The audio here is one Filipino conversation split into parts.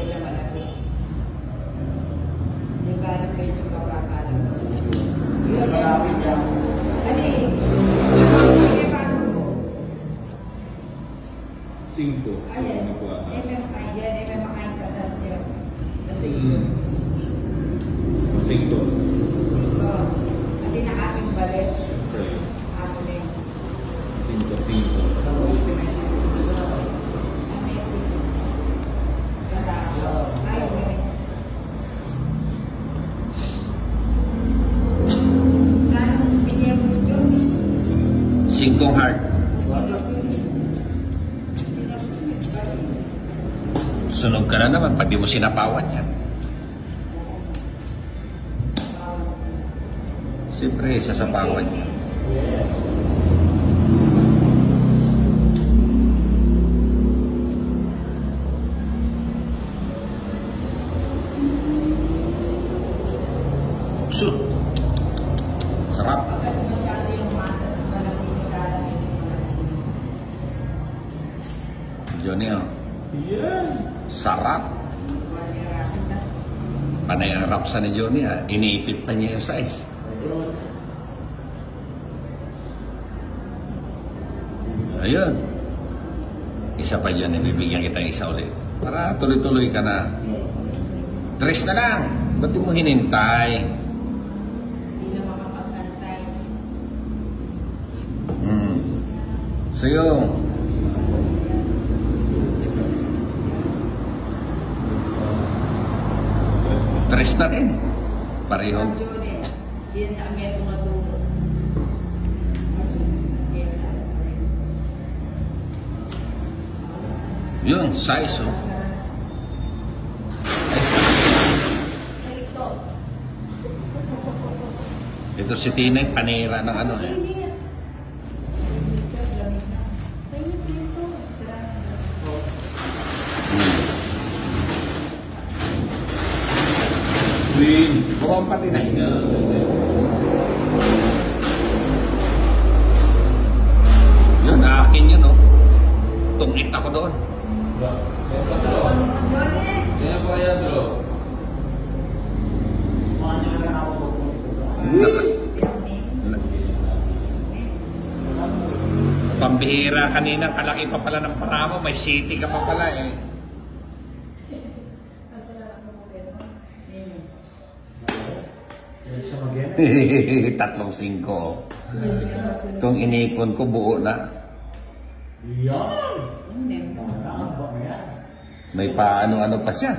na malaki. Di ba, medyo kakakala mo. Yun, Malapit yan. Ano eh? Cinco. Ayan. May makain tatas niya. Kasi, Cinco. hindi na aking balit. Siyempre. Ako na yun. Cinco, cinco. Singkong heart. Sunog ka na naman pag di mo sinapawan yan. Siyempre, sasapawan yan. Yes. Shoot! Sarap. Johnny, oh. Yan. Sarap. Panay ang rapsa ni Johnny, ah. Iniipit pa niya yung size. Ayun. Isa pa dyan, ibibigyan kita ng isa ulit. Para tuloy-tuloy ka na. 3 na lang. Ba't di mo hinintay? Hindi na makapagkantay. Sa'yo. Tres na rin. Pareho. Yan na ang meron matulog. Yun, size, oh. Ito si Tinay, panira ng ano, eh. Green. Mukhang pati na. Yun, akin yun, oh. Tungit ako doon. Kaya pa kaya bro? Pambihira kanina, kalaki pa pala ng paramo, may city ka pa pala, eh. Sa magyan. 3-5. Itong inipon ko, buo na. Yan. Nakakabak na yan. May paano-ano pa siya.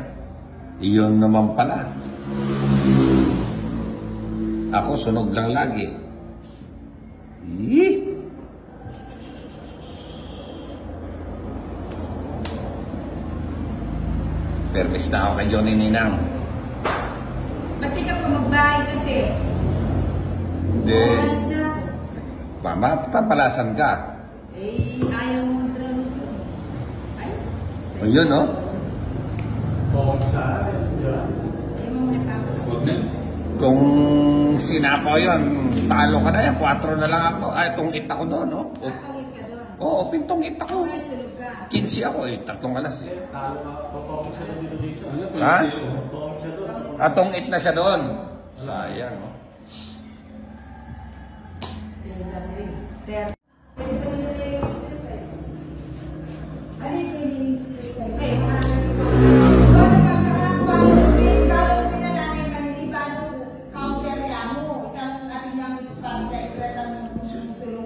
Iyon naman pala. Ako, sunog lang lagi. Permis na ako kay Johnny Ninang. Ba't di ka pa magbahay kasi? Hindi. Alas na. Mama, tampalasan ka. Eh, ayaw mo mag-drama dyan. Ay. O yun, no? Bawang sa akin. Diyan. Ay, mo may tapos. Huwag na. Kung sinapaw yun, talo ka na yan. 4 na lang ako. Ay, tungit ako doon, no? Tatawid ka doon. Oo, pintungit ako. Ay, sulog ka. 15 ako, eh. 3 alas, eh. Talo ka. Totomic siya na dito dito. Ano pa Ha? yung zero? Totomic siya doon. Tungit na siya doon. Sayang, no? Sila rin. Pero, ito na yung script eh. Ano yung script eh?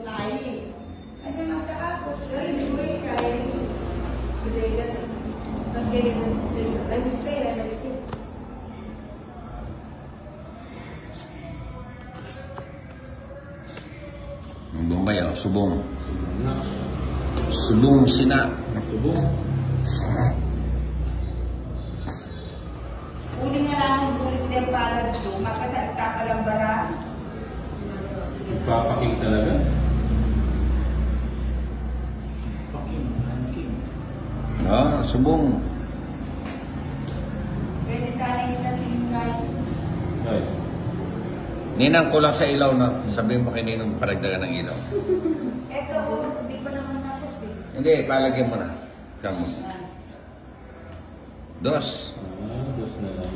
Ay, Ang Bombay, oh. Subong. Subong sina. Subong. uli nga lang ang bulis din para dito, makasalita ka lang bara. Papaking talaga. Ah, subong. Pwede tayo kita singkay. Ay. Ninang ko lang sa ilaw, no? Sabihin mo kay Ninang paragdagan ng ilaw. Eto, hindi pa naman tapos eh. Hindi, palagyan mo na. Come on. Dos. Dos na lang.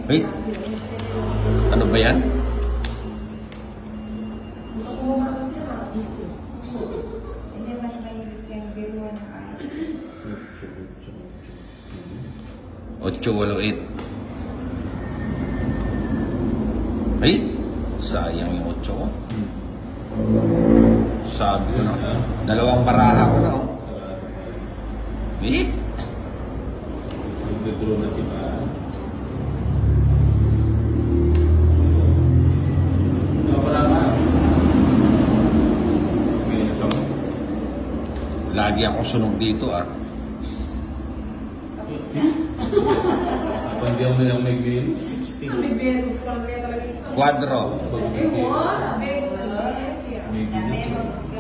Wait. Ano ba yan? Ocho, walo, 8. Ay, sayang yung 8 ko. Sabi ko na, dalawang baraha ko na. Eh? Nag-draw na si Pa. Lagi akong sunog dito ah. Ako hindi ako nilang may game.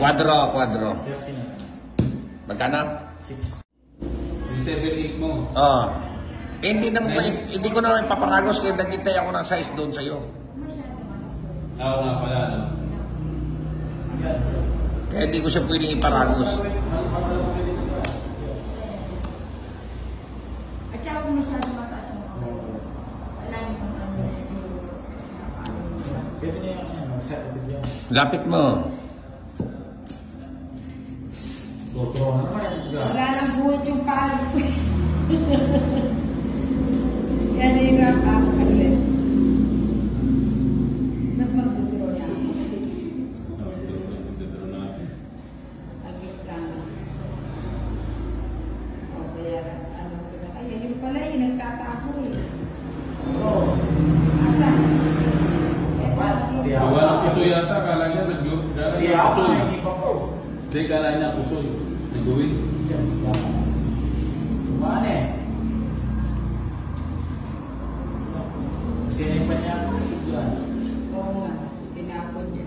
4. Quadro. Magkano? 6. Yung 7-8 mo. Oh. Eh, hindi ko na ipaparagos kaya nagintay ako ng size doon sa'yo. Oo nga pala, no? Kaya hindi ko siya pwedeng iparagos. At saka kung masyado mataas yung ako, wala niyo kung ano medyo Pwede niya yung set up yan. Lapit mo. Totoo naman yan. wala nang buhat yung palad ko. Yan ay hirap ako kalit. Nagmagdudro niya ako. Nag-draw natin. Agitana. O, bayaran. Ano ko na. Ay, yun pala eh. Nagtatako eh. Oo. Asa? Eh, paano yun? Yeah. Walang puso yata, kala niya nag-draw. Kala Hindi niya ako, puso. hindi pa po. Hindi, kala niya puso. Nag-uwin. Kumaan eh. Kasi pa niya ako yan. Oo nga. Tinapon niya.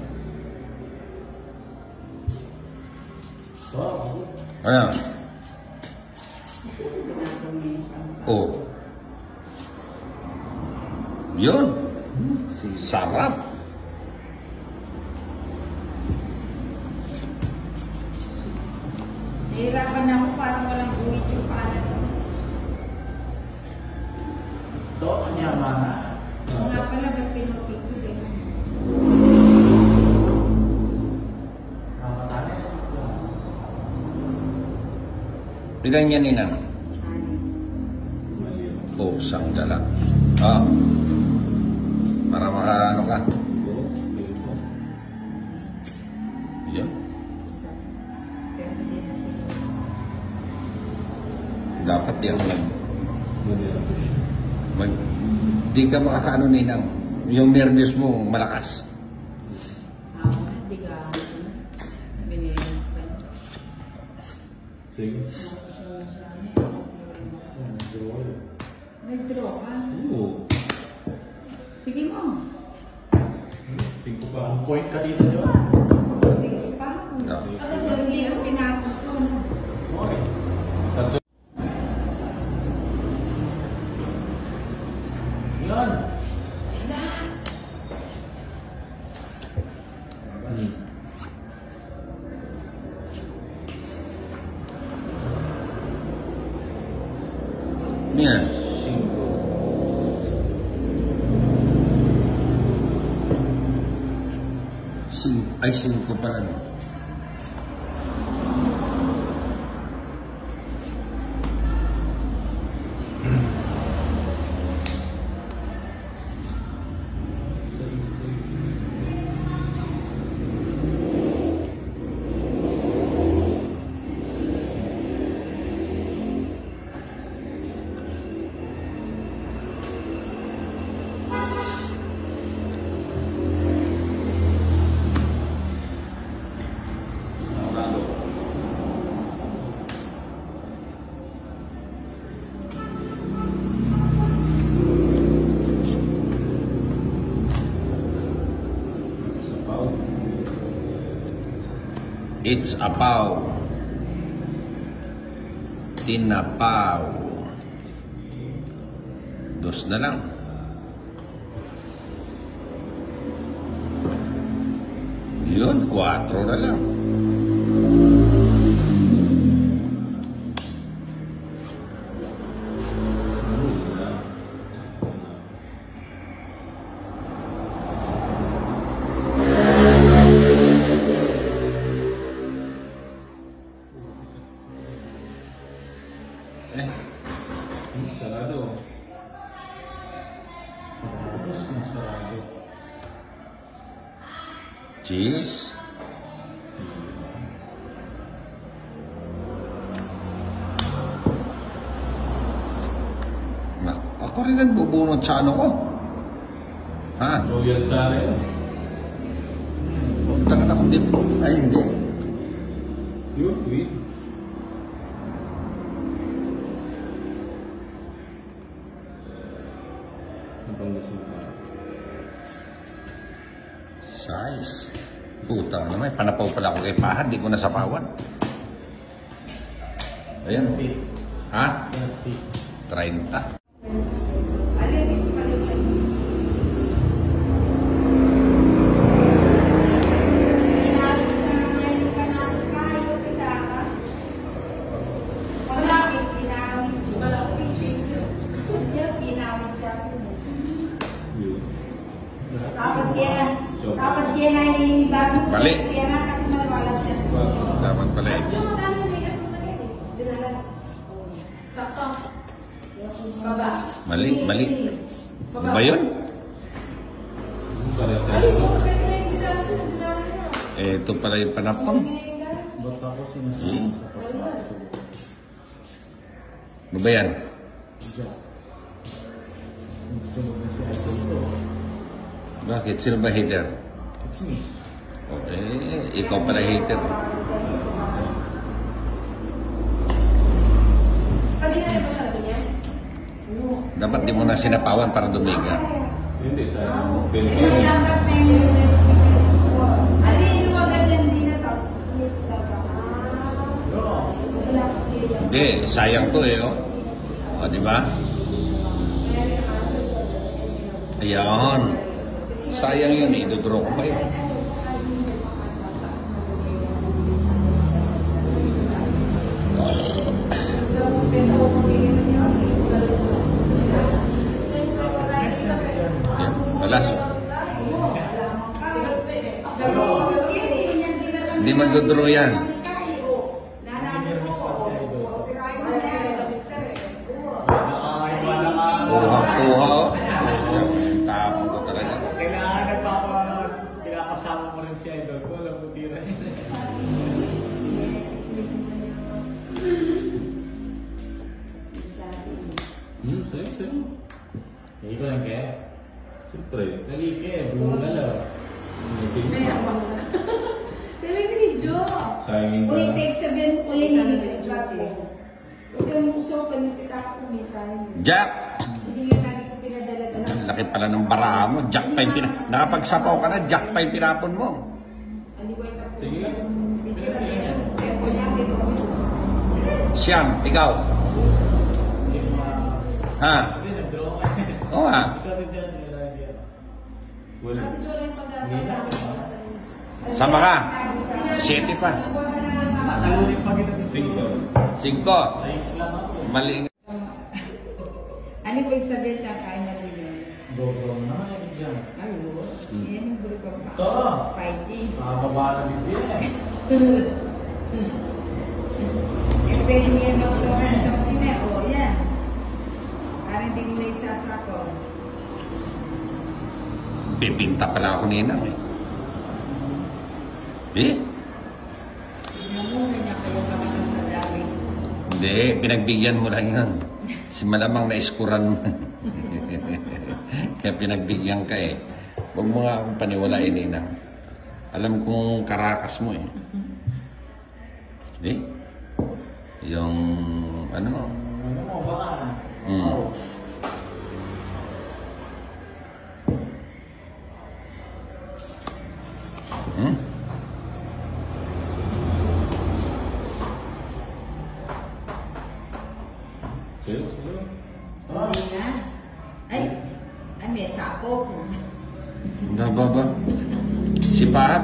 So, Ayan. Tinapon niya yung pangsa. Oh. Yun. Sarap. Nahirapan ako parang walang buwit yung palad ko. ito, niya mana. Oo nga pala, ba't pinutik ko din? Ramatane. Ilan yan, Ninang? Ano? Oh, sang dala. Ah. Para makaano ka. Yun. Isa. Pero hindi na sila. Dapat di ako di ka makakaano, Ninang. Yung nervous mo, malakas. Ako, hindi ka binilis pa niya. Sige. Tapos yung siya, nag-draw ka? Oo. Sige mo. Tingko pa. Ang point ka dito, di ba? Sige, pa. No. Hindi ko tinapon ko. No? Okay. Tatlo. Yun. Sila! Yan. 5 pala, no? It's a pau. Tinapaw. 2 na lang. Yun, 4 na lang. rin nagbubunot sa ano ko. Ha? Royal sana yun. Punta ka na kung di... Ay, hindi. Yun, wait. Ang gusto mo pa? Size. Puta naman, panapaw pala ako kay Pahad. Di ko nasapawan. Ayan. Ha? 30. Dapat yan ay bagong Balik. yan na kasi nawala siya sa Dapat pala eh. Sakto. Baba. Mali, mali. Ano ba yun? Para sa Ito pala yung panapon. Ba't ako sinasama sa pagpasok? Ano ba yan? Diyan. Sunod na siya ito. Bakit? Sino ba hater? It's me. O, eh, ikaw pala hater. Kanina rin ba sabi niya? Dapat di mo na sinapawan para dumiga. hindi, sa Yung Pilipinas. numbers na yun. Ano yung luwagan lang din na tao? Wala kasi yan. Hindi, sayang to eh. Oh. O, di ba? Ayan. Sayang yun, idodraw ko ba yun? Alas. Hindi magdodraw yan. Kuha-kuha oh. Tapon ko talaga. Kailangan pinapasama mo rin si Idol ko. Alam mo, tira yun. Sa'yo, sa'yo. Hindi ko lang kaya. Siyempre. Dali kaya, bunga lang. May video. Sayang yung Kung i-text sabihin mo, kuya, hindi ka chat mo. Huwag kang usokan, kita ko kumisahin. Jack! Hindi nga natin ko pinadala-dala. Ang laki pala ng bara mo. Jack pa yung nakapagsapaw ka na, Jack pa yung tinapon mo. Aliway ka po. Sige. Servo niya, may pamilya. Siyam, ikaw. Ha? Hindi, nag-draw ka. Oo nga. Ikaw rin dyan, nilagay yan. Wala. Hindi na. Sama ka. 7 pa. Matalunin pa kita din. 5. 5. Size lang ako. Mali. Ano po yung sabihin na kain na rin yun? Dobro naman yan dyan. Ay, oo. Yan yung buro ko pa. Ito. Fighting. Makababa na bibig eh. Eh, pwede niya magturan ng kine. O, yan. Parang hindi mo na isasakon. Pipinta pala ako ninang eh. Eh? Tignan mo, ganyan kayo makakasadari. Hindi, pinagbigyan mo lang yun. Si malamang na-iskuran mo. Kaya pinagbigyan ka eh. Huwag mo nga akong paniwalain, ninang. Alam kong karakas mo eh. Eh? Yung, ano mo? Ano mo, baka. Hmm? Sa'yo, sa'yo. Hindi na. Ay, may sapo. Nababa. Si Pahat.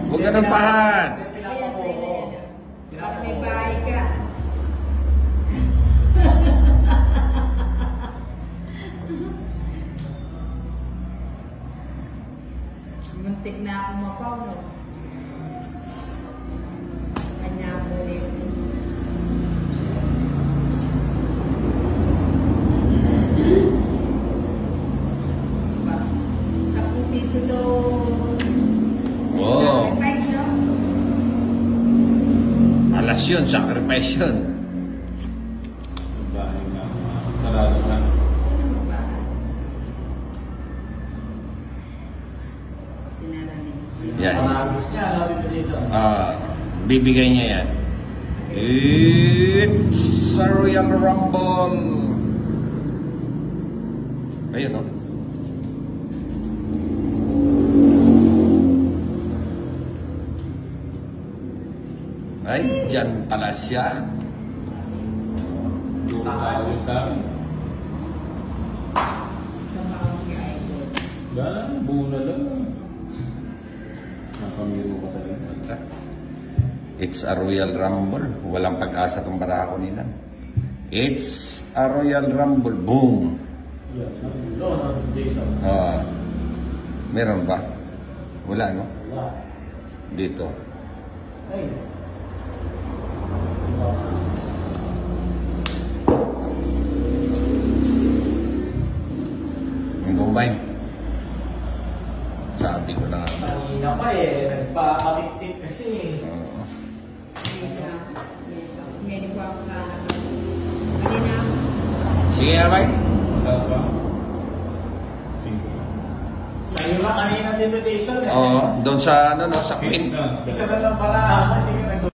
Huwag ka ng Pahat. Kaya sa'yo na yan. Para may bahay ka. Muntik na ako mapaw, no? Kanya mo rin. Diba? 10 piso to. Oo. Sacrifice, no? Alas yun, sacrifice yun. Bahay na. Sarado na. niya, ano, Tito Jason? Bibigay niya yan. It's a Royal Rumble. Ayun, oh. Ay, dyan pala siya. Taas. Sa mga idol. Dahil, buo na lang. Nakamiro ka talaga. It's a Royal Rumble. Walang pag-asa itong barako nila. It's a Royal Rumble. Boom. Yan, no, Jason. Meron ba? Wala, no? Wala. Dito. Ay. Yung Bombay. Sabi ko na nga. Kanina pa eh, nagpa-addictive kasi. May nagwa ko sa kanina. Sige, Abay. Taas ba? 5. Sa'yo na kanina Tito Jason eh. Oo, doon sa, ano, no, sa Queen. Isa na lang para.